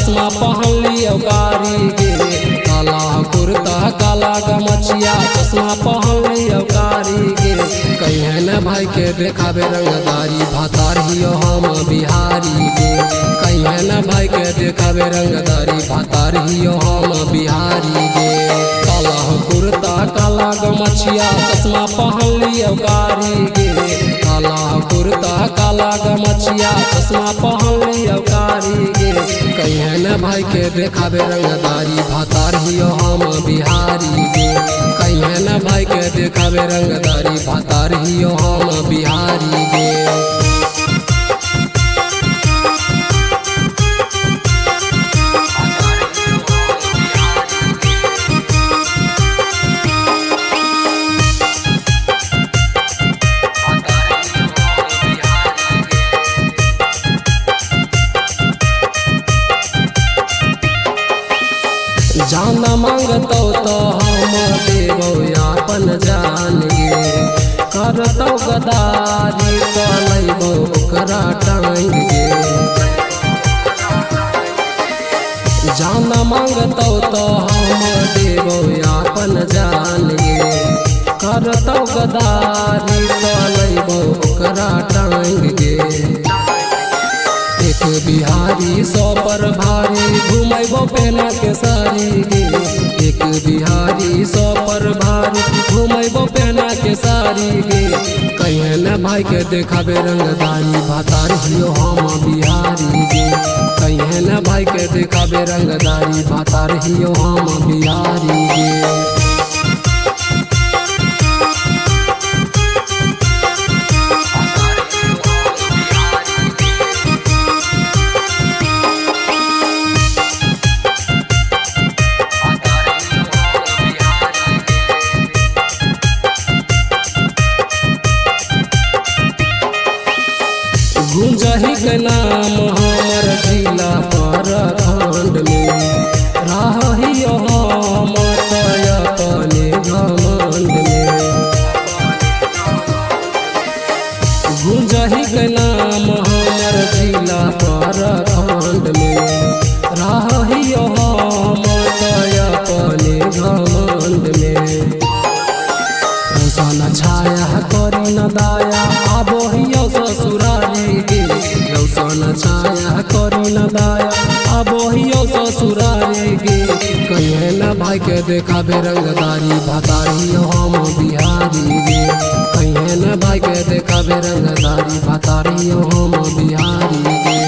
चश्मा पहन लियो कारी गे, काला कुर्ता काला गमछिया चश्मा पहन लियो कारी गे। कहे न भाई के देखाबे रंगदारी, भातार हियो हम बिहारी गे। कहे न भाई के देखाबे रंगदारी, भातार हियो हम बिहारी गे। काला कुर्ता काला गमछिया चश्मा पहन लियो कारी गे, काला कुर्ता काला गमछिया चश्मा पहन लियो कारी गे। कहे न भाई के देखाबे रंगदारी, भातार हियो हम बिहारी गे। कहे न भाई के देखाबे रंगदारी, भातार हियो हम बिहारी गे। जान मांगतो तो हम देवो अपन जान गे, करतो गदारी कलैबो ओकरा टांग गे। जान मांगतो तो हम देवो अपन जान गे, करतो गदारी कलैबो ओकरा टांग गे। एक बिहारी सौ पर भारी घुमैबो पेना के सारी गे। एक बिहारी सौ पर भारी घुमैबो पेना के सारी गे। कहे न भाई के देखाबे रंगदारी, भातार हियो हम बिहारी गे। कहे न भाई के देखाबे रंगदारी, भातार हियो हम बिहारी गे। गुंजही के नाम हमर जिला प्रखंड में, रहियो हम तय अपने घमंड में। गुंजही के नाम हमर जिला प्रखंड में, रहियो हम तय अपने घमंड में। रोशन छाया करी न दाया आबो हियो ससुरारी गे। रोशन छाया करी न दाया आबो हियो ससुरारी गे। कहे न भाई के देखाबे रंगदारी, भातार हियो हम बिहारी गे। कहे न भाई के देखाबे रंगदारी, भातार हियो हम बिहारी गे।